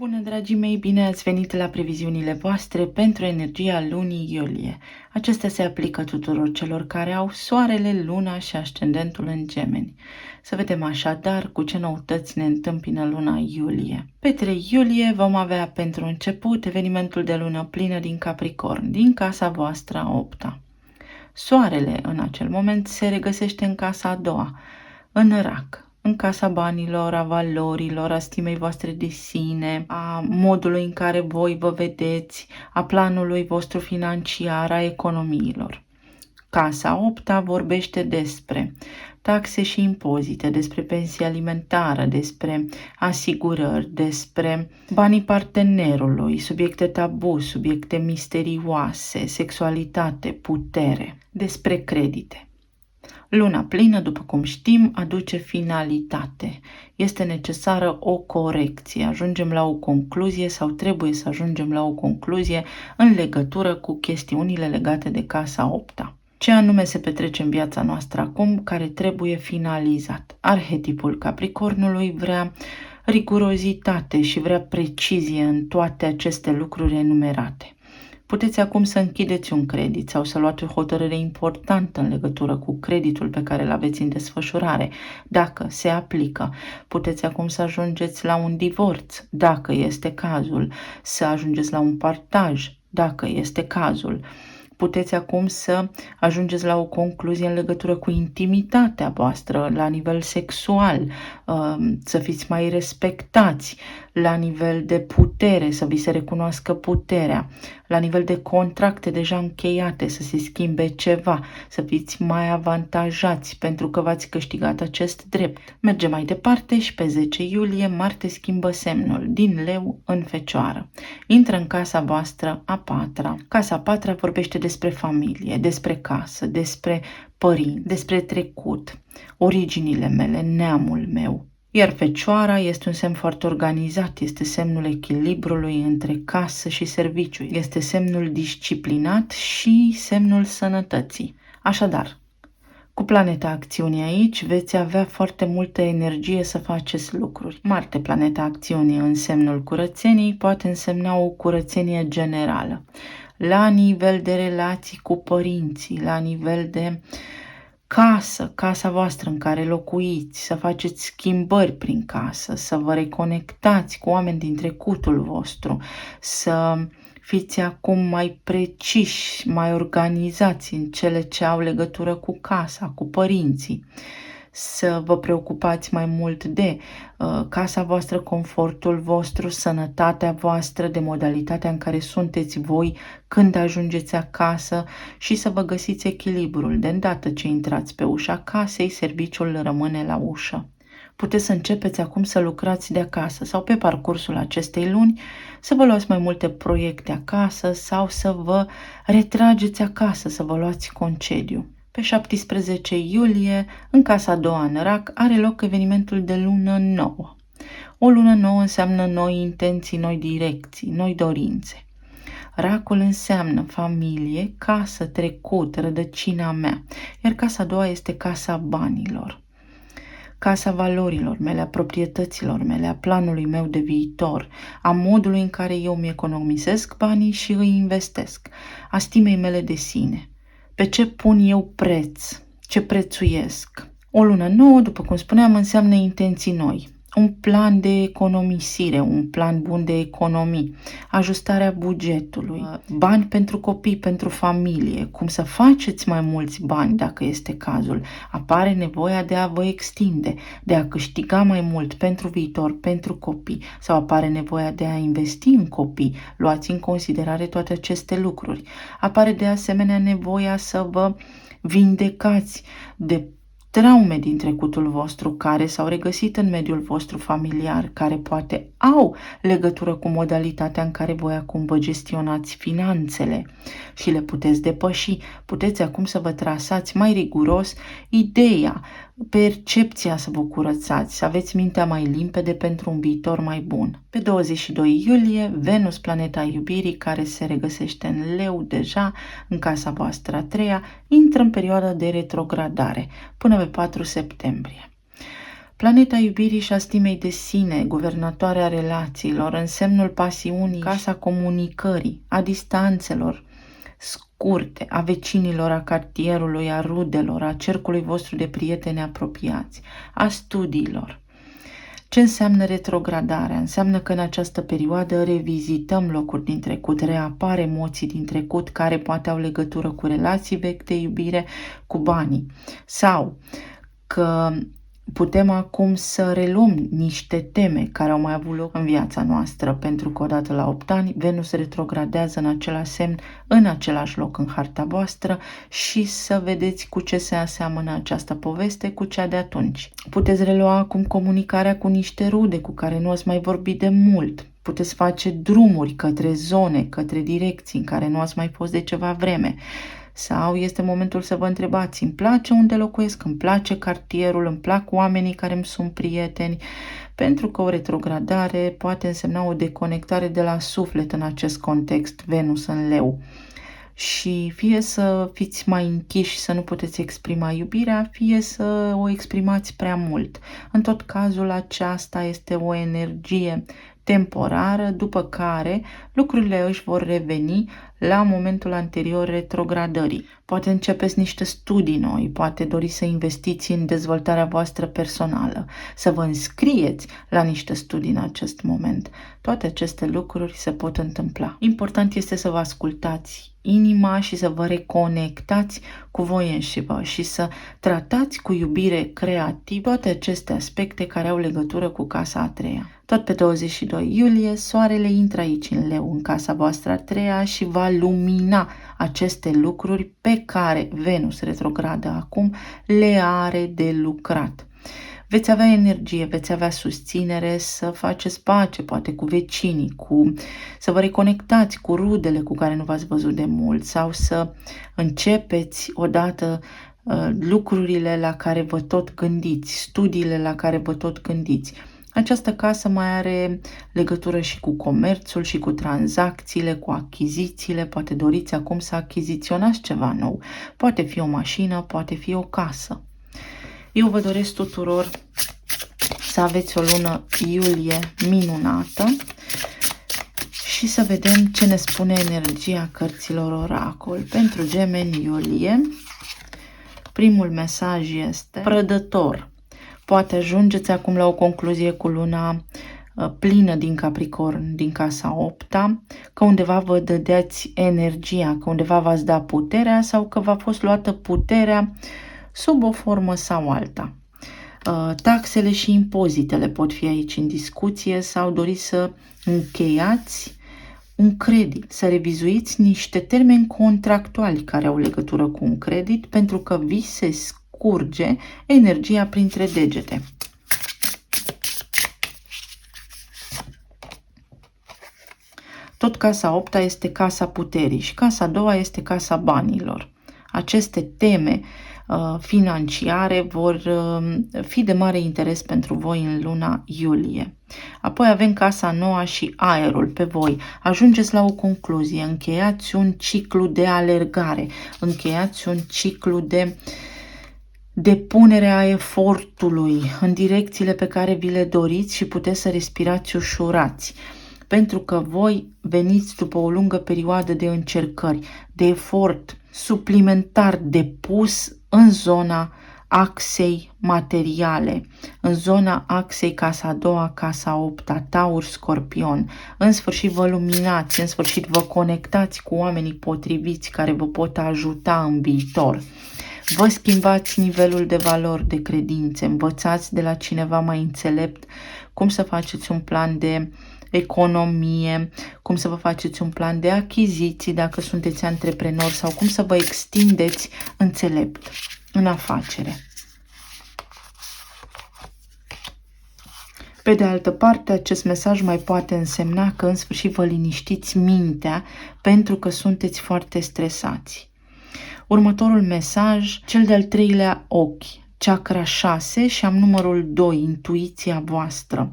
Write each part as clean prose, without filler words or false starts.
Bună, dragii mei, bine ați venit la previziunile voastre pentru energia lunii iulie. Acestea se aplică tuturor celor care au soarele, luna și ascendentul în Gemeni. Să vedem așadar cu ce noutăți ne întâmpină luna iulie. Pe 3 iulie vom avea pentru început evenimentul de lună plină din Capricorn, din casa voastră a 8-a. Soarele în acel moment se regăsește în casa a doua, în Rac, în casa banilor, a valorilor, a stimei voastre de sine, a modului în care voi vă vedeți, a planului vostru financiar, a economiilor. Casa 8-a vorbește despre taxe și impozite, despre pensie alimentară, despre asigurări, despre banii partenerului, subiecte tabu, subiecte misterioase, sexualitate, putere, despre credite. Luna plină, după cum știm, aduce finalitate. Este necesară o corecție. Ajungem la o concluzie sau trebuie să ajungem la o concluzie în legătură cu chestiunile legate de casa 8-a. Ce anume se petrece în viața noastră acum care trebuie finalizat? Arhetipul Capricornului vrea rigurozitate și vrea precizie în toate aceste lucruri enumerate. Puteți acum să închideți un credit sau să luați o hotărâre importantă în legătură cu creditul pe care îl aveți în desfășurare, dacă se aplică. Puteți acum să ajungeți la un divorț, dacă este cazul, să ajungeți la un partaj, dacă este cazul. Puteți acum să ajungeți la o concluzie în legătură cu intimitatea voastră la nivel sexual, să fiți mai respectați la nivel de putere, să vi se recunoască puterea, la nivel de contracte deja încheiate, să se schimbe ceva, să fiți mai avantajați pentru că v-ați câștigat acest drept. Mergem mai departe și pe 10 iulie Marte schimbă semnul din Leu în Fecioară. Intră în casa voastră a 4-a. Casa a 4-a vorbește despre familie, despre casă, despre părinți, despre trecut, originile mele, neamul meu. Iar Fecioara este un semn foarte organizat, este semnul echilibrului între casă și serviciu, este semnul disciplinat și semnul sănătății. Așadar, cu planeta acțiunii aici veți avea foarte multă energie să faceți lucruri. Marte, planeta acțiunii în semnul curățeniei, poate însemna o curățenie generală. La nivel de relații cu părinții, la nivel de casa voastră în care locuiți, să faceți schimbări prin casă, să vă reconectați cu oameni din trecutul vostru, să fiți acum mai preciși, mai organizați în cele ce au legătură cu casa, cu părinții, să vă preocupați mai mult de casa voastră, confortul vostru, sănătatea voastră, de modalitatea în care sunteți voi când ajungeți acasă și să vă găsiți echilibrul. De îndată ce intrați pe ușa casei, serviciul rămâne la ușă. Puteți să începeți acum să lucrați de acasă sau pe parcursul acestei luni să vă luați mai multe proiecte acasă sau să vă retrageți acasă, să vă luați concediu. Pe 17 iulie, în casa a doua în Rac, are loc evenimentul de lună nouă. O lună nouă înseamnă noi intenții, noi direcții, noi dorințe. Racul înseamnă familie, casă, trecut, rădăcina mea, iar casa a doua este casa banilor. Casa valorilor mele, a proprietăților mele, a planului meu de viitor, a modului în care eu mi economisesc banii și îi investesc, a stimei mele de sine. Pe ce pun eu preț? Ce prețuiesc? O lună nouă, după cum spuneam, înseamnă intenții noi. Un plan de economisire, un plan bun de economii, ajustarea bugetului, bani pentru copii, pentru familie, cum să faceți mai mulți bani dacă este cazul. Apare nevoia de a vă extinde, de a câștiga mai mult pentru viitor, pentru copii, sau apare nevoia de a investi în copii. Luați în considerare toate aceste lucruri. Apare de asemenea nevoia să vă vindecați de traume din trecutul vostru care s-au regăsit în mediul vostru familiar, care poate au legătură cu modalitatea în care voi acum vă gestionați finanțele și le puteți depăși. Puteți acum să vă trasați mai riguros ideea, percepția, să vă curățați, să aveți mintea mai limpede pentru un viitor mai bun. Pe 22 iulie, Venus, planeta iubirii, care se regăsește în Leu deja, în casa voastră a treia, intră în perioada de retrogradare până pe 4 septembrie. Planeta iubirii și a stimei de sine, guvernatoarea relațiilor, însemnul pasiunii, casa comunicării, a distanțelor scurte, a vecinilor, a cartierului, a rudelor, a cercului vostru de prieteni apropiați, a studiilor. Ce înseamnă retrogradarea? Înseamnă că în această perioadă revizităm locuri din trecut, reapar emoții din trecut care poate au legătură cu relații vechi de iubire, cu banii. Sau că putem acum să reluăm niște teme care au mai avut loc în viața noastră, pentru că odată la 8 ani Venus retrogradează în același semn, în același loc în harta voastră și să vedeți cu ce se aseamănă această poveste cu cea de atunci. Puteți relua acum comunicarea cu niște rude cu care nu ați mai vorbit de mult. Puteți face drumuri către zone, către direcții în care nu ați mai fost de ceva vreme. Sau este momentul să vă întrebați, îmi place unde locuiesc, îmi place cartierul, îmi plac oamenii care îmi sunt prieteni, pentru că o retrogradare poate însemna o deconectare de la suflet în acest context, Venus în Leu. Și fie să fiți mai închiși, să nu puteți exprima iubirea, fie să o exprimați prea mult. În tot cazul, aceasta este o energie temporară, după care lucrurile își vor reveni la momentul anterior retrogradării. Poate începeți niște studii noi, poate doriți să investiți în dezvoltarea voastră personală, să vă înscrieți la niște studii în acest moment. Toate aceste lucruri se pot întâmpla. Important este să vă ascultați inima și să vă reconectați cu voi înșivă și să tratați cu iubire creativ toate aceste aspecte care au legătură cu casa a treia. Tot pe 22 iulie, soarele intră aici în Leu, în casa voastră a treia și va lumina aceste lucruri pe care Venus retrogradă acum le are de lucrat. Veți avea energie, veți avea susținere să faceți pace, poate cu vecinii, să vă reconectați cu rudele cu care nu v-ați văzut de mult sau să începeți odată lucrurile la care vă tot gândiți, studiile la care vă tot gândiți. Această casă mai are legătură și cu comerțul și cu tranzacțiile, cu achizițiile. Poate doriți acum să achiziționați ceva nou. Poate fi o mașină, poate fi o casă. Eu vă doresc tuturor să aveți o lună iulie minunată și să vedem ce ne spune energia cărților oracol. Pentru Gemeni iulie, primul mesaj este prădător. Poate ajungeți acum la o concluzie cu luna plină din Capricorn, din casa 8-a, că undeva vă dădeați energia, că undeva v-ați dat puterea sau că v-a fost luată puterea sub o formă sau alta. Taxele și impozitele pot fi aici în discuție sau doriți să încheiați un credit, să revizuiți niște termeni contractuali care au legătură cu un credit pentru că vi se scurge energia printre degete. Tot casa 8-a este casa puterii și casa 2-a este casa banilor. Aceste teme financiare vor fi de mare interes pentru voi în luna iulie. Apoi avem casa noua și aerul pe voi. Ajungeți la o concluzie, încheiați un ciclu de alergare, încheiați un ciclu de depunere a efortului în direcțiile pe care vi le doriți și puteți să respirați ușurați. Pentru că voi veniți după o lungă perioadă de încercări, de efort suplimentar depus în zona axei materiale, în zona axei casa a doua, casa a 8-a, Taur, Scorpion. În sfârșit vă luminați, în sfârșit vă conectați cu oamenii potriviți care vă pot ajuta în viitor. Vă schimbați nivelul de valori, de credințe, învățați de la cineva mai înțelept cum să faceți un plan de economie, cum să vă faceți un plan de achiziții dacă sunteți antreprenori sau cum să vă extindeți înțelept în afacere. Pe de altă parte, acest mesaj mai poate însemna că în sfârșit vă liniștiți mintea pentru că sunteți foarte stresați. Următorul mesaj, cel de-al treilea ochi, chakra 6 și am numărul 2, intuiția voastră.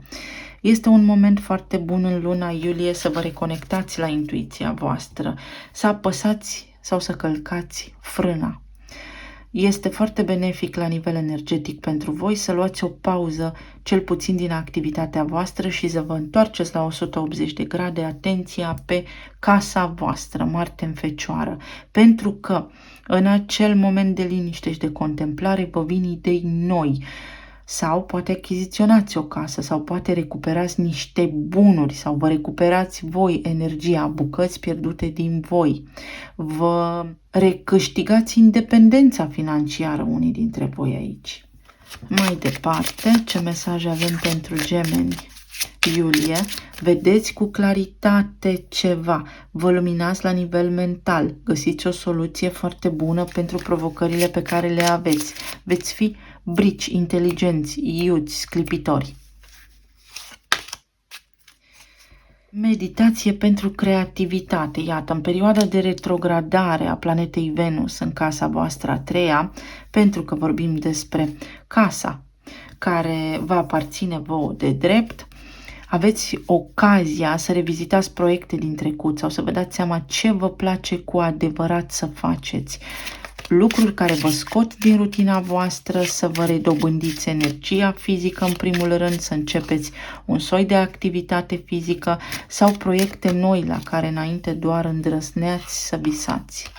Este un moment foarte bun în luna iulie să vă reconectați la intuiția voastră, să apăsați sau să călcați frâna. Este foarte benefic la nivel energetic pentru voi să luați o pauză, cel puțin din activitatea voastră, și să vă întoarceți la 180 de grade atenția pe casa voastră, Marte în Fecioară, pentru că în acel moment de liniște și de contemplare vă vin idei noi. Sau poate achiziționați o casă, sau poate recuperați niște bunuri, sau vă recuperați voi energia, bucăți pierdute din voi. Vă recâștigați independența financiară unii dintre voi aici. Mai departe, ce mesaj avem pentru gemeni? Iulie, vedeți cu claritate ceva, vă luminați la nivel mental, găsiți o soluție foarte bună pentru provocările pe care le aveți. Veți fi brici, inteligenți, iuți, sclipitori. Meditație pentru creativitate. Iată, în perioada de retrogradare a planetei Venus în casa voastră a treia, pentru că vorbim despre casa care vă aparține vouă de drept, aveți ocazia să revizitați proiecte din trecut sau să vă dați seama ce vă place cu adevărat să faceți. Lucruri care vă scot din rutina voastră, să vă redobândiți energia fizică în primul rând, să începeți un soi de activitate fizică sau proiecte noi la care înainte doar îndrăzneați să visați.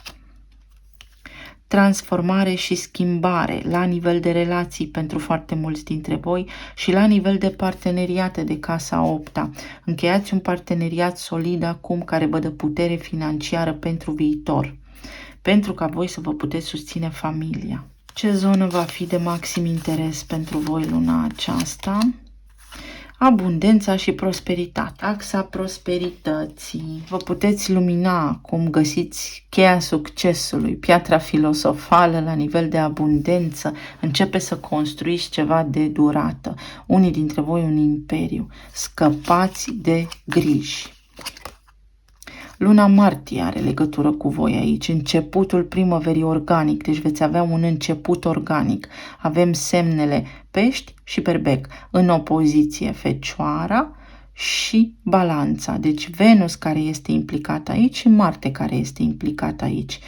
Transformare și schimbare la nivel de relații pentru foarte mulți dintre voi și la nivel de parteneriate de casa 8-a. Încheiați un parteneriat solid acum care vă dă putere financiară pentru viitor, pentru ca voi să vă puteți susține familia. Ce zonă va fi de maxim interes pentru voi luna aceasta? Abundența și prosperitatea. Axa prosperității. Vă puteți lumina acum, găsiți cheia succesului, piatra filosofală la nivel de abundență, începe să construiți ceva de durată. Unii dintre voi un imperiu. Scăpați de griji. Luna martie are legătură cu voi aici, începutul primăverii organic, deci veți avea un început organic. Avem semnele pești și berbec, în opoziție Fecioara și Balanța, deci Venus care este implicat aici și Marte care este implicat aici.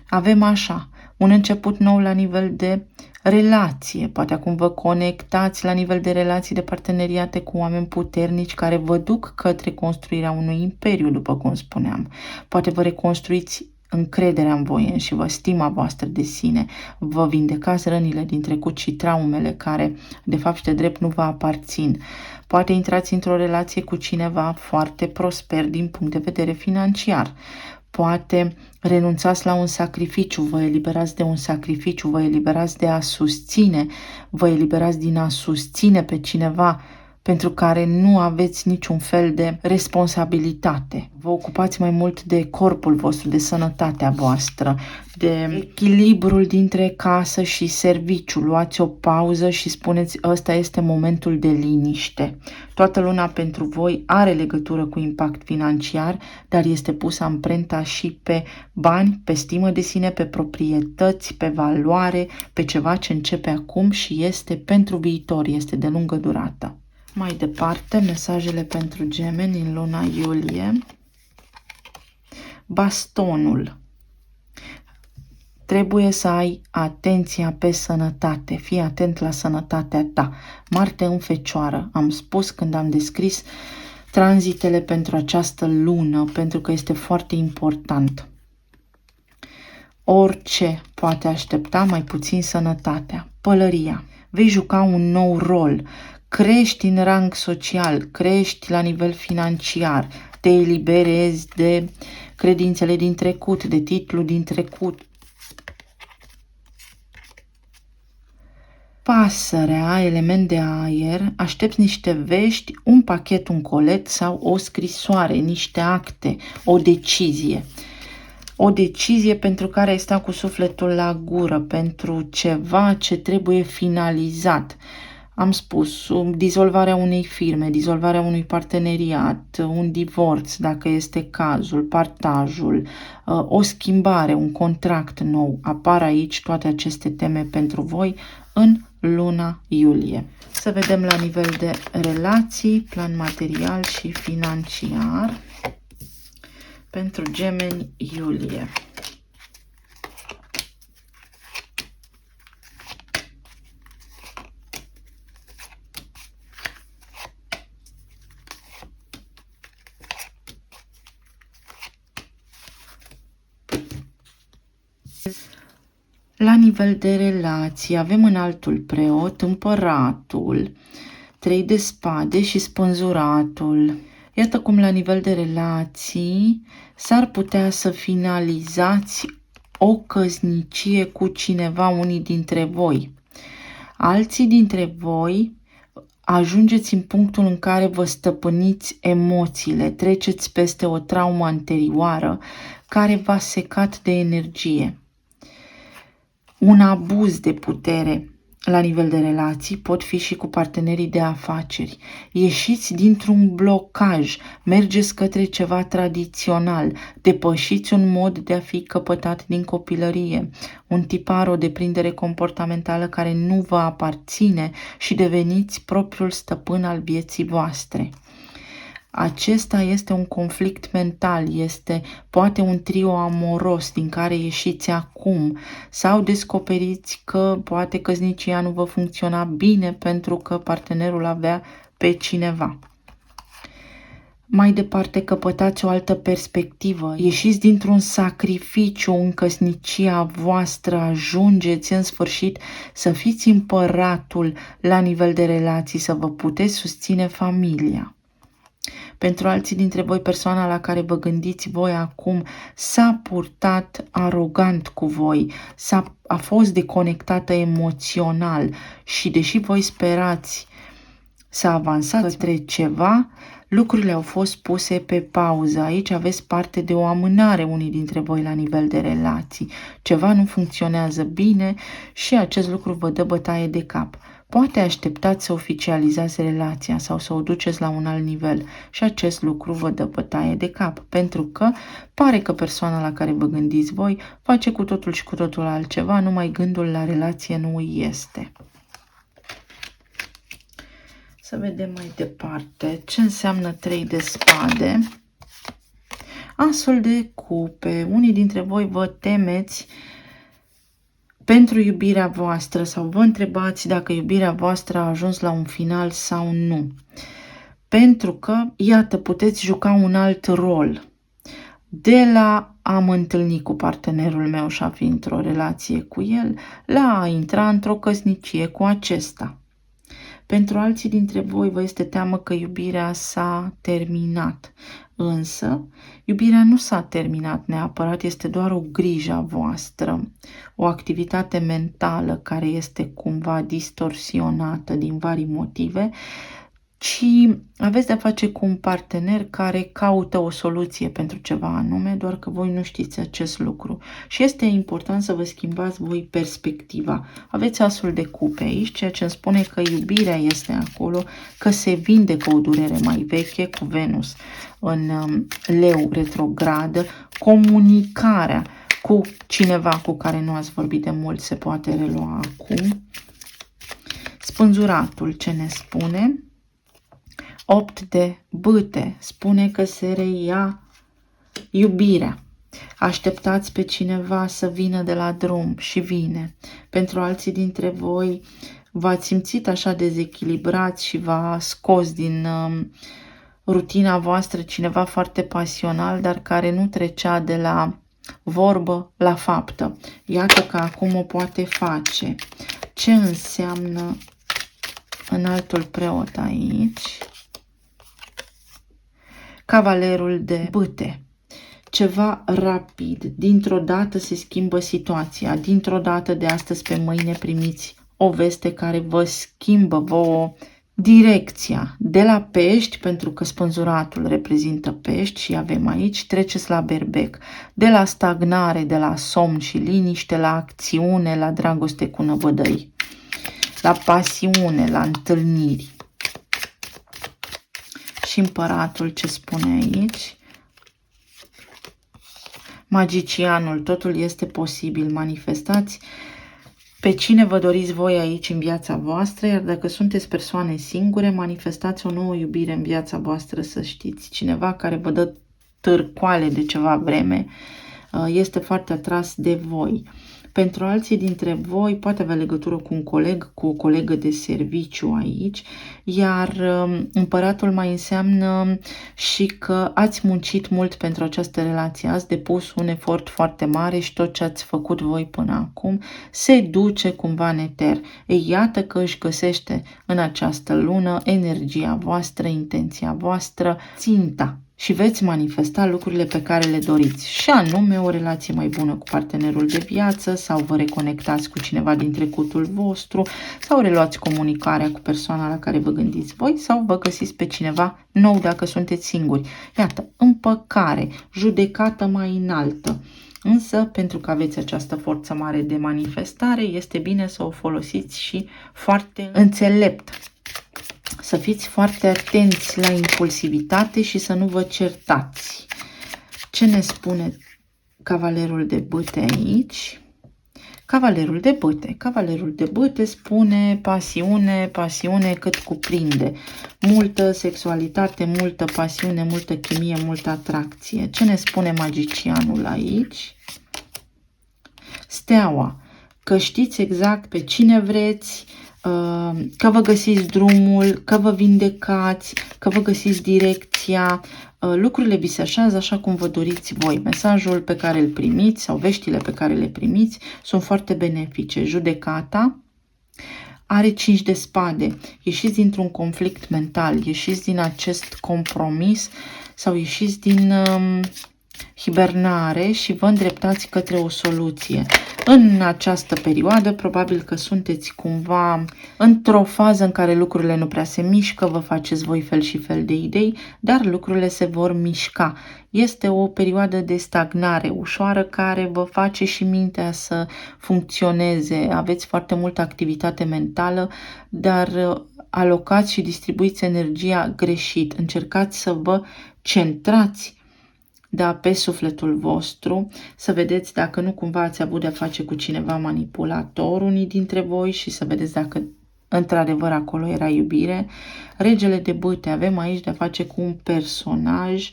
Avem așa, un început nou la nivel de relație, poate acum vă conectați la nivel de relații de parteneriate cu oameni puternici care vă duc către construirea unui imperiu, după cum spuneam. Poate vă reconstruiți încrederea în voi și vă stima voastră de sine, vă vindecați rănile din trecut și traumele care, de fapt și de drept, nu vă aparțin. Poate intrați într-o relație cu cineva foarte prosper din punct de vedere financiar. Poate renunțați la un sacrificiu, vă eliberați de un sacrificiu, vă eliberați de a susține, vă eliberați din a susține pe cineva pentru care nu aveți niciun fel de responsabilitate. Vă ocupați mai mult de corpul vostru, de sănătatea voastră, de echilibrul dintre casă și serviciu. Luați o pauză și spuneți, ăsta este momentul de liniște. Toată luna pentru voi are legătură cu impact financiar, dar este pusă amprenta și pe bani, pe stimă de sine, pe proprietăți, pe valoare, pe ceva ce începe acum și este pentru viitor, este de lungă durată. Mai departe, mesajele pentru gemeni în luna iulie. Bastonul. Trebuie să ai atenția pe sănătate. Fii atent la sănătatea ta. Marte în Fecioară. Am spus când am descris tranzitele pentru această lună, pentru că este foarte important. Orice poate aștepta, mai puțin sănătatea. Pălăria. Vei juca un nou rol. Crești în rang social, crești la nivel financiar, te eliberezi de credințele din trecut, de titlul din trecut. Pasărea, element de aer, aștepți niște vești, un pachet, un colet sau o scrisoare, niște acte, o decizie. O decizie pentru care ai stat cu sufletul la gură, pentru ceva ce trebuie finalizat. Am spus, dizolvarea unei firme, dizolvarea unui parteneriat, un divorț, dacă este cazul, partajul, o schimbare, un contract nou. Apar aici toate aceste teme pentru voi în luna iulie. Să vedem la nivel de relații, plan material și financiar pentru gemeni iulie. La nivel de relații avem înaltul preot, împăratul, 3 de spade și spânzuratul. Iată cum la nivel de relații s-ar putea să finalizați o căsnicie cu cineva, unii dintre voi. Alții dintre voi ajungeți în punctul în care vă stăpâniți emoțiile, treceți peste o traumă anterioară care v-a secat de energie. Un abuz de putere la nivel de relații pot fi și cu partenerii de afaceri. Ieșiți dintr-un blocaj, mergeți către ceva tradițional, depășiți un mod de a fi căpătat din copilărie, un tipar, o deprindere comportamentală care nu vă aparține și deveniți propriul stăpân al vieții voastre. Acesta este un conflict mental, este poate un trio amoros din care ieșiți acum sau descoperiți că poate căsnicia nu vă funcționa bine pentru că partenerul avea pe cineva. Mai departe, căpătați o altă perspectivă, ieșiți dintr-un sacrificiu în căsnicia voastră, ajungeți în sfârșit să fiți împăratul la nivel de relații, să vă puteți susține familia. Pentru alții dintre voi, persoana la care vă gândiți voi acum s-a purtat arogant cu voi, a fost deconectată emoțional și deși voi sperați să avansați către ceva, lucrurile au fost puse pe pauză. Aici aveți parte de o amânare unii dintre voi la nivel de relații. Ceva nu funcționează bine și acest lucru vă dă bătaie de cap. Poate așteptați să oficializați relația sau să o duceți la un alt nivel și acest lucru vă dă bătaie de cap, pentru că pare că persoana la care vă gândiți voi face cu totul și cu totul altceva, numai gândul la relație nu îi este. Să vedem mai departe ce înseamnă 3 de spade. Asul de cupe. Unii dintre voi vă temeți pentru iubirea voastră sau vă întrebați dacă iubirea voastră a ajuns la un final sau nu. Pentru că, iată, puteți juca un alt rol. De la a mă întâlni cu partenerul meu și a fi într-o relație cu el, la a intra într-o căsnicie cu acesta. Pentru alții dintre voi vă este teamă că iubirea s-a terminat. Însă, iubirea nu s-a terminat neapărat, este doar o grijă a voastră, o activitate mentală care este cumva distorsionată din vari motive, ci aveți de-a face cu un partener care caută o soluție pentru ceva anume, doar că voi nu știți acest lucru. Și este important să vă schimbați voi perspectiva. Aveți asul de cupe aici, ceea ce îmi spune că iubirea este acolo, că se vindecă o durere mai veche cu Venus în leu retrogradă, comunicarea cu cineva cu care nu ați vorbit de mult se poate relua acum. Spânzuratul ce ne spune? 8 de bâte spune că se reia iubirea. Așteptați pe cineva să vină de la drum și vine. Pentru alții dintre voi v-ați simțit așa dezechilibrați și v-a scos din rutina voastră cineva foarte pasional, dar care nu trecea de la vorbă la faptă. Iată că acum o poate face. Ce înseamnă înaltul preot aici? Cavalerul de bâte. Ceva rapid, dintr-o dată se schimbă situația, dintr-o dată de astăzi pe mâine primiți o veste care vă schimbă vouă direcția. De la pești, pentru că spânzuratul reprezintă pești și avem aici, treceți la berbec. De la stagnare, de la somn și liniște, la acțiune, la dragoste cu năvădăi, la pasiune, la întâlniri. Și împăratul ce spune aici? Magicianul, totul este posibil, manifestați pe cine vă doriți voi aici în viața voastră, iar dacă sunteți persoane singure, manifestați o nouă iubire în viața voastră, să știți. Cineva care vă dă târcoale de ceva vreme este foarte atras de voi. Pentru alții dintre voi poate avea legătură cu un coleg, cu o colegă de serviciu aici, iar împăratul mai înseamnă și că ați muncit mult pentru această relație, ați depus un efort foarte mare și tot ce ați făcut voi până acum se duce cumva în eter. Ei, iată că își găsește în această lună energia voastră, intenția voastră, ținta. Și veți manifesta lucrurile pe care le doriți, și anume o relație mai bună cu partenerul de viață, sau vă reconectați cu cineva din trecutul vostru, sau reluați comunicarea cu persoana la care vă gândiți voi, sau vă găsiți pe cineva nou dacă sunteți singuri. Iată, împăcare, judecată mai înaltă. Însă, pentru că aveți această forță mare de manifestare, este bine să o folosiți și foarte înțelept. Să fiți foarte atenți la impulsivitate și să nu vă certați. Ce ne spune cavalerul de bâte aici? Cavalerul de bâte. Cavalerul de bâte spune pasiune, pasiune cât cuprinde. Multă sexualitate, multă pasiune, multă chimie, multă atracție. Ce ne spune magicianul aici? Steaua. Că știți exact pe cine vreți, că vă găsiți drumul, că vă vindecați, că vă găsiți direcția, lucrurile vi se așează așa cum vă doriți voi. Mesajul pe care îl primiți sau veștile pe care le primiți sunt foarte benefice. Judecata are 5 de spade. Ieșiți dintr-un conflict mental, ieșiți din acest compromis sau ieșiți din hibernare și vă îndreptați către o soluție. În această perioadă, probabil că sunteți cumva într-o fază în care lucrurile nu prea se mișcă, vă faceți voi fel și fel de idei, dar lucrurile se vor mișca. Este o perioadă de stagnare ușoară care vă face și mintea să funcționeze. Aveți foarte multă activitate mentală, dar alocați și distribuiți energia greșit. Încercați să vă centrați pe sufletul vostru, să vedeți dacă nu cumva ați avut de-a face cu cineva manipulator, unii dintre voi, și să vedeți dacă într-adevăr acolo era iubire. Regele de bâte, avem aici de-a face cu un personaj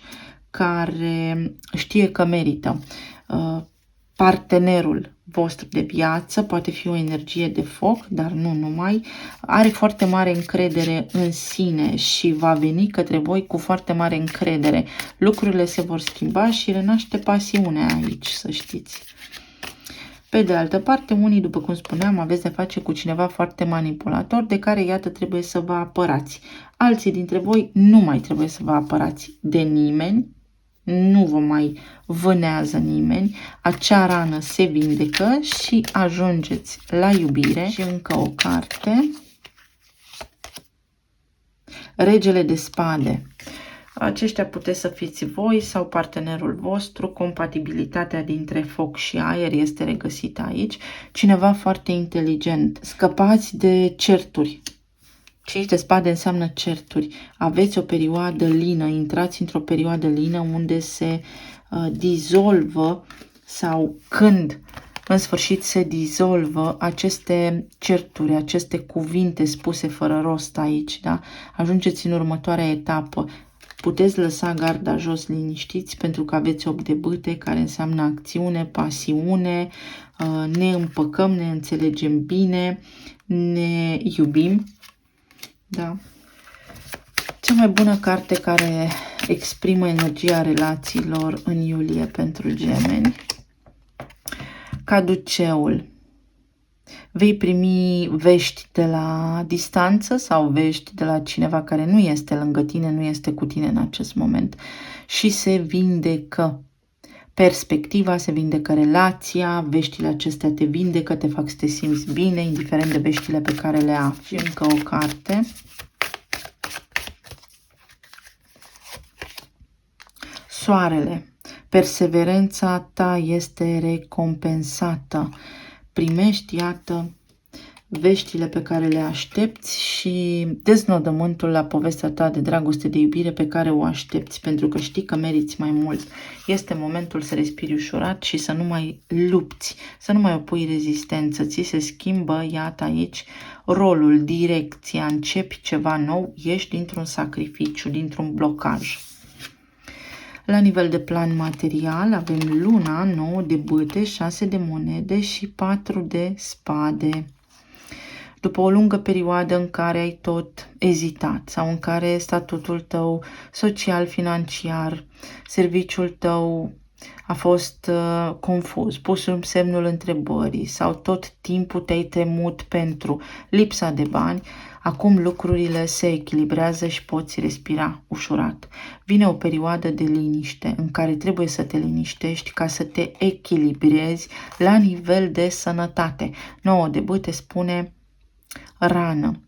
care știe că merită. Partenerul vostru de viață poate fi o energie de foc, dar nu numai. Are foarte mare încredere în sine și va veni către voi cu foarte mare încredere. Lucrurile se vor schimba și renaște pasiunea aici, să știți. Pe de altă parte, unii, după cum spuneam, aveți de face cu cineva foarte manipulator, de care, iată, trebuie să vă apărați. Alții dintre voi nu mai trebuie să vă apărați de nimeni, nu vă mai vânează nimeni, acea rană se vindecă și ajungeți la iubire. Și încă o carte. Regele de spade. Aceștia puteți să fiți voi sau partenerul vostru. Compatibilitatea dintre foc și aer este regăsită aici. Cineva foarte inteligent. Scăpați de certuri. 5 de spade înseamnă certuri. Aveți o perioadă lină, intrați într-o perioadă lină unde se dizolvă sau când în sfârșit se dizolvă aceste certuri, aceste cuvinte spuse fără rost aici, da? Ajungeți în următoarea etapă. Puteți lăsa garda jos, liniștiți, pentru că aveți 8 de bâte, care înseamnă acțiune, pasiune, ne împăcăm, ne înțelegem bine, ne iubim. Da. Cea mai bună carte care exprimă energia relațiilor în iulie pentru gemeni. Caduceul. Vei primi vești de la distanță sau vești de la cineva care nu este lângă tine, nu este cu tine în acest moment și se vindecă perspectiva, se vindecă relația, veștile acestea te vindecă, te fac să te simți bine, indiferent de veștile pe care le afli. Și încă o carte. Soarele. Perseverența ta este recompensată. Primești, iată, veștile pe care le aștepți și deznodământul la povestea ta de dragoste, de iubire pe care o aștepți, pentru că știi că meriți mai mult. Este momentul să respiri ușurat și să nu mai lupți, să nu mai opui rezistență. Ți se schimbă, iată aici, rolul, direcția, începi ceva nou, ieși dintr-un sacrificiu, dintr-un blocaj. La nivel de plan material avem luna, 9 de bâte, 6 de monede și 4 de spade. După o lungă perioadă în care ai tot ezitat sau în care statutul tău social, financiar, serviciul tău a fost confuz, pus sub semnul întrebării sau tot timpul te-ai temut pentru lipsa de bani, acum lucrurile se echilibrează și poți respira ușurat. Vine o perioadă de liniște în care trebuie să te liniștești ca să te echilibrezi la nivel de sănătate. 9 de bâte spune rană.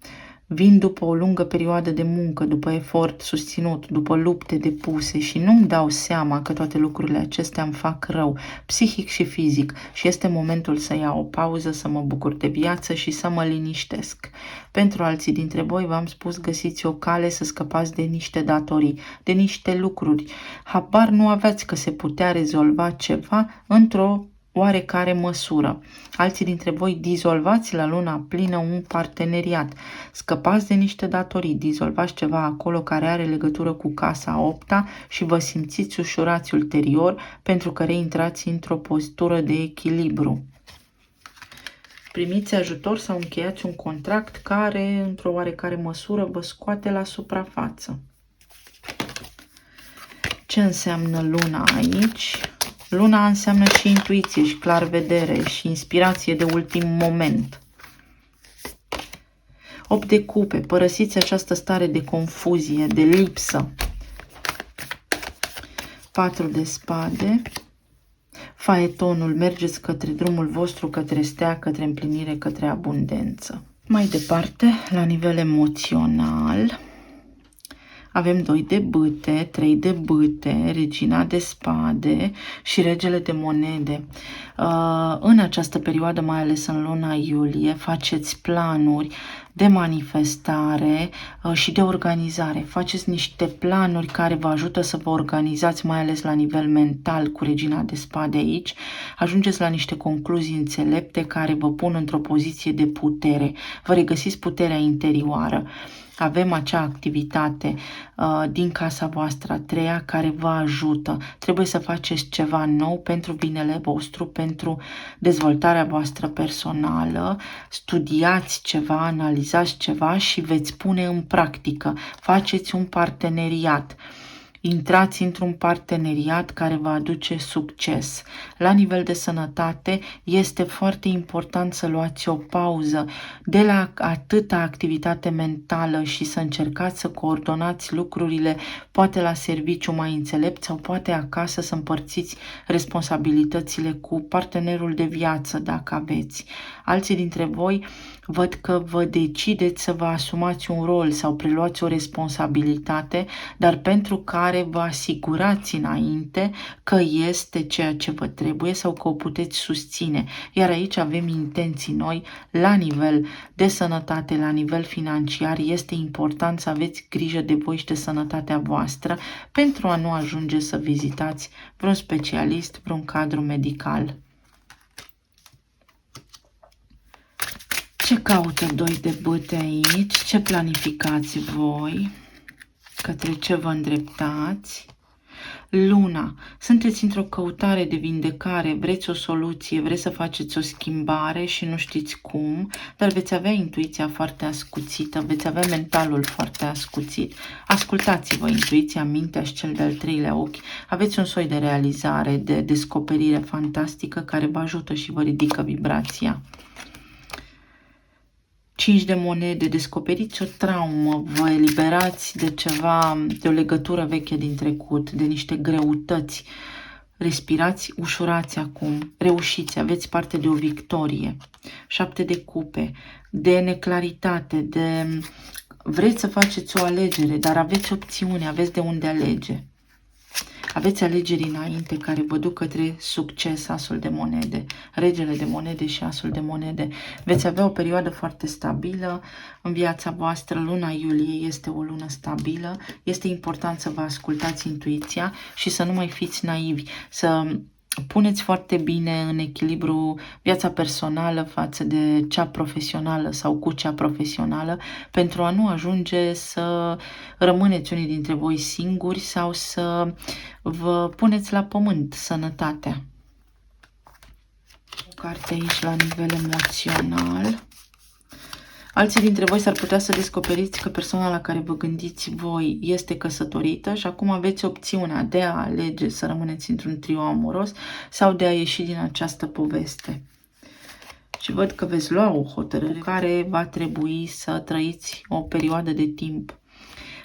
Vin după o lungă perioadă de muncă, după efort susținut, după lupte depuse și nu-mi dau seama că toate lucrurile acestea îmi fac rău, psihic și fizic, și este momentul să iau o pauză, să mă bucur de viață și să mă liniștesc. Pentru alții dintre voi v-am spus, găsiți o cale să scăpați de niște datorii, de niște lucruri. Habar nu aveați că se putea rezolva ceva într-o oarecare măsură. Alții dintre voi dizolvați la luna plină un parteneriat, scăpați de niște datorii, dizolvați ceva acolo care are legătură cu casa a 8-a și vă simțiți ușurați ulterior pentru că reintrați într-o postură de echilibru. Primiți ajutor sau încheiați un contract care, într-o oarecare măsură, vă scoate la suprafață. Ce înseamnă luna aici? Luna înseamnă și intuiție, și clarvedere, și inspirație de ultim moment. 8 de cupe, părăsiți această stare de confuzie, de lipsă. 4 de spade. Faetonul, mergeți către drumul vostru, către stea, către împlinire, către abundență. Mai departe, la nivel emoțional, avem 2 de bâte, 3 de bâte, regina de spade și regele de monede. În această perioadă, mai ales în luna iulie, faceți planuri de manifestare și de organizare. Faceți niște planuri care vă ajută să vă organizați, mai ales la nivel mental, cu regina de spade aici. Ajungeți la niște concluzii înțelepte care vă pun într-o poziție de putere. Vă regăsiți puterea interioară. Avem acea activitate din casa voastră a treia care vă ajută. Trebuie să faceți ceva nou pentru binele vostru, pentru dezvoltarea voastră personală. Studiați ceva, analizați ceva și veți pune în practică. Faceți un parteneriat. Intrați într-un parteneriat care va aduce succes. La nivel de sănătate este foarte important să luați o pauză de la atâta activitate mentală și să încercați să coordonați lucrurile, poate la serviciu mai înțelept sau poate acasă să împărțiți responsabilitățile cu partenerul de viață dacă aveți. Alții dintre voi văd că vă decideți să vă asumați un rol sau preluați o responsabilitate, dar pentru care vă asigurați înainte că este ceea ce vă trebuie sau că o puteți susține. Iar aici avem intenții noi la nivel de sănătate, la nivel financiar. Este important să aveți grijă de voi și de sănătatea voastră pentru a nu ajunge să vizitați vreun specialist, vreun cadru medical. Ce caută 2 de bâte aici? Ce planificați voi? Către ce vă îndreptați? Luna, sunteți într-o căutare de vindecare, vreți o soluție, vreți să faceți o schimbare și nu știți cum, dar veți avea intuiția foarte ascuțită, veți avea mentalul foarte ascuțit. Ascultați-vă intuiția, mintea și cel de-al treilea ochi. Aveți un soi de realizare, de descoperire fantastică care vă ajută și vă ridică vibrația. 5 de monede, descoperiți o traumă, vă eliberați de ceva, de o legătură veche din trecut, de niște greutăți. Respirați, ușurați acum, reușiți, aveți parte de o victorie. 7 de cupe, de neclaritate, de vreți să faceți o alegere, dar aveți opțiune, aveți de unde alege. Aveți alegeri înainte care vă duc către succes, asul de monede, regele de monede și asul de monede. Veți avea o perioadă foarte stabilă în viața voastră. Luna iulie este o lună stabilă. Este important să vă ascultați intuiția și să nu mai fiți naivi, să puneți foarte bine în echilibru viața personală față de cea profesională sau cu cea profesională pentru a nu ajunge să rămâneți unii dintre voi singuri sau să vă puneți la pământ sănătatea. O carte aici la nivel emoțional. Alții dintre voi s-ar putea să descoperiți că persoana la care vă gândiți voi este căsătorită și acum aveți opțiunea de a alege să rămâneți într-un trio amoros sau de a ieși din această poveste. Și văd că veți lua o hotărâre care va trebui să trăiți o perioadă de timp.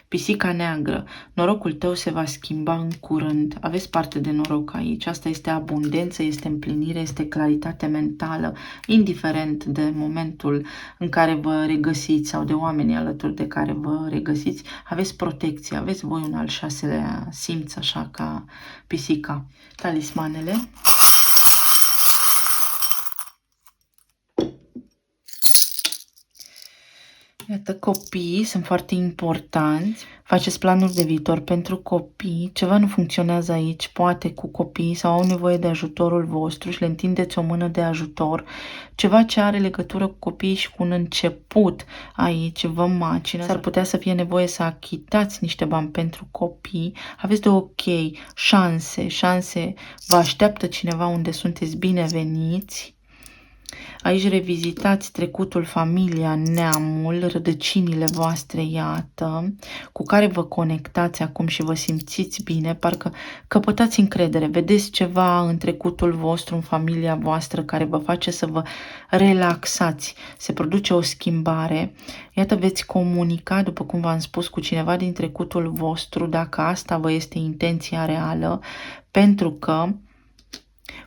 Pisica neagră, norocul tău se va schimba în curând. Aveți parte de noroc aici. Asta este abundență, este împlinire, este claritate mentală, indiferent de momentul în care vă regăsiți sau de oamenii alături de care vă regăsiți. Aveți protecție, aveți voi un al șaselea simț, așa ca pisica. Talismanele. Iată, copiii sunt foarte importanți. Faceți planuri de viitor pentru copii. Ceva nu funcționează aici, poate cu copiii sau au nevoie de ajutorul vostru și le întindeți o mână de ajutor. Ceva ce are legătură cu copiii și cu un început aici vă macină. S-ar putea să fie nevoie să achitați niște bani pentru copii. Aveți de ok, șanse. Vă așteaptă cineva unde sunteți bineveniți. Aici revizitați trecutul, familia, neamul, rădăcinile voastre, iată, cu care vă conectați acum și vă simțiți bine, parcă căpătați încredere, vedeți ceva în trecutul vostru, în familia voastră, care vă face să vă relaxați, se produce o schimbare, iată, veți comunica, după cum v-am spus, cu cineva din trecutul vostru, dacă asta vă este intenția reală, pentru că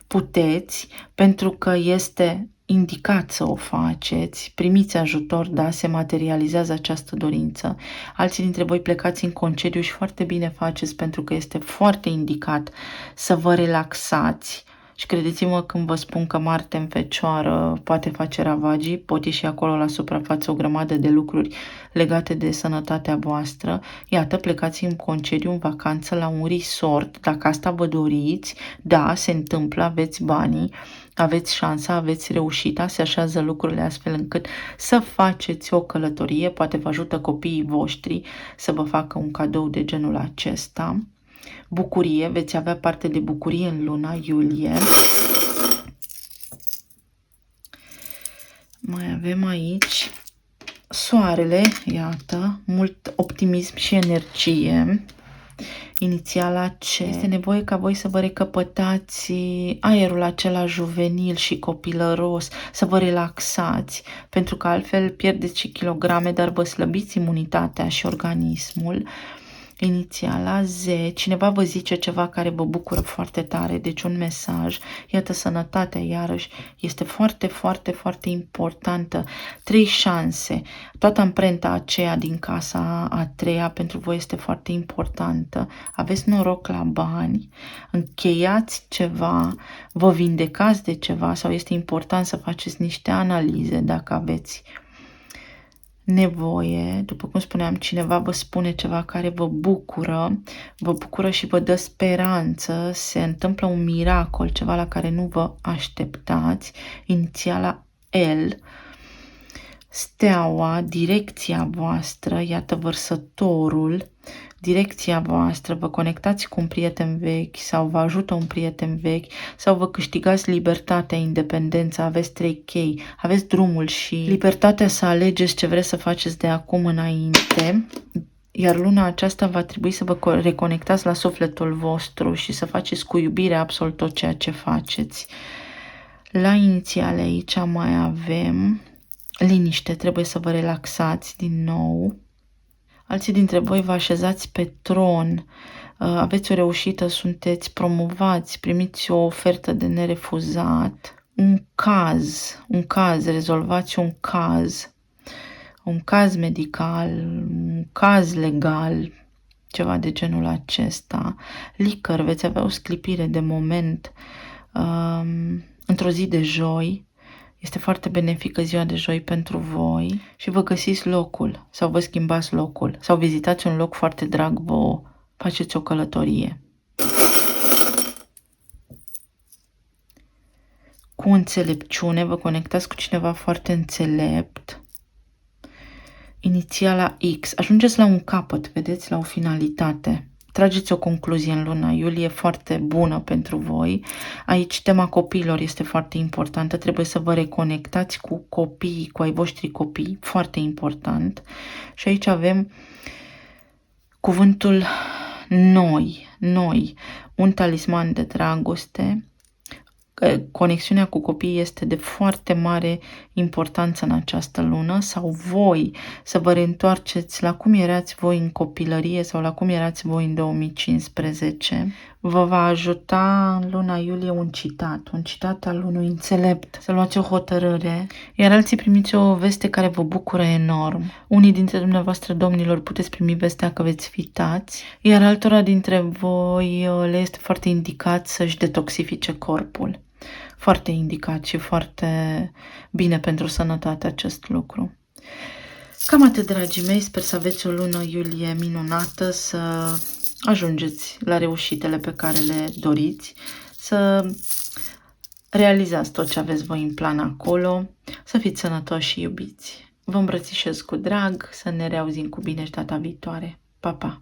puteți, pentru că este indicat să o faceți, primiți ajutor, da, se materializează această dorință. Alții dintre voi plecați în concediu și foarte bine faceți pentru că este foarte indicat să vă relaxați. Și credeți-mă când vă spun că Marte în Fecioară poate face ravagii, pot ieși acolo la suprafață o grămadă de lucruri legate de sănătatea voastră. Iată, plecați în concediu, în vacanță, la un resort, dacă asta vă doriți, da, se întâmplă, aveți banii, aveți șansa, aveți reușita, se așează lucrurile astfel încât să faceți o călătorie, poate vă ajută copiii voștri să vă facă un cadou de genul acesta. Bucurie, veți avea parte de bucurie în luna iulie. Mai avem aici soarele, iată, mult optimism și energie. Inițiala C. Este nevoie ca voi să vă recăpătați aerul acela juvenil și copilăros, să vă relaxați, pentru că altfel pierdeți și kilograme, dar vă slăbiți imunitatea și organismul. Inițiala Z, cineva vă zice ceva care vă bucură foarte tare, deci un mesaj, iată, sănătatea iarăși este foarte, foarte, foarte importantă. 3 șanse, toată amprenta aceea din casa a treia pentru voi este foarte importantă. Aveți noroc la bani, încheiați ceva, vă vindecați de ceva sau este important să faceți niște analize dacă aveți nevoie, după cum spuneam, cineva vă spune ceva care vă bucură și vă dă speranță, se întâmplă un miracol, ceva la care nu vă așteptați, inițiala L, steaua, direcția voastră, iată vărsătorul, direcția voastră, vă conectați cu un prieten vechi sau vă ajută un prieten vechi sau vă câștigați libertatea, independența, aveți 3 chei, aveți drumul și libertatea să alegeți ce vreți să faceți de acum înainte, iar luna aceasta va trebui să vă reconectați la sufletul vostru și să faceți cu iubire absolut tot ceea ce faceți. La inițiale aici mai avem liniște, trebuie să vă relaxați din nou. Alții dintre voi vă așezați pe tron, aveți o reușită, sunteți promovați, primiți o ofertă de nerefuzat, un caz, rezolvați un caz medical, un caz legal, ceva de genul acesta. Licăr, veți avea o sclipire de moment într-o zi de joi. Este foarte benefică ziua de joi pentru voi și vă găsiți locul sau vă schimbați locul sau vizitați un loc foarte drag vouă, faceți o călătorie. cu înțelepciune, vă conectați cu cineva foarte înțelept. Inițiala X, ajungeți la un capăt, vedeți, la o finalitate. Trageți o concluzie în luna iulie foarte bună pentru voi. Aici tema copiilor este foarte importantă. Trebuie să vă reconectați cu copiii, cu ai voștri copii. Foarte important. Și aici avem cuvântul noi. Un talisman de dragoste. Conexiunea cu copiii este de foarte mare importanță în această lună, sau voi să vă reîntoarceți la cum erați voi în copilărie sau la cum erați voi în 2015. Vă va ajuta în luna iulie un citat al unui înțelept, să luați o hotărâre, iar alții primiți o veste care vă bucură enorm. Unii dintre dumneavoastră, domnilor, puteți primi vestea că veți fi tați, iar altora dintre voi le este foarte indicat să-și detoxifice corpul. Foarte indicat și foarte bine pentru sănătate acest lucru. Cam atât, dragii mei, sper să aveți o lună iulie minunată, să ajungeți la reușitele pe care le doriți, să realizați tot ce aveți voi în plan acolo, să fiți sănătoși și iubiți. Vă îmbrățișez cu drag, să ne reauzim cu bine și data viitoare. Pa, pa!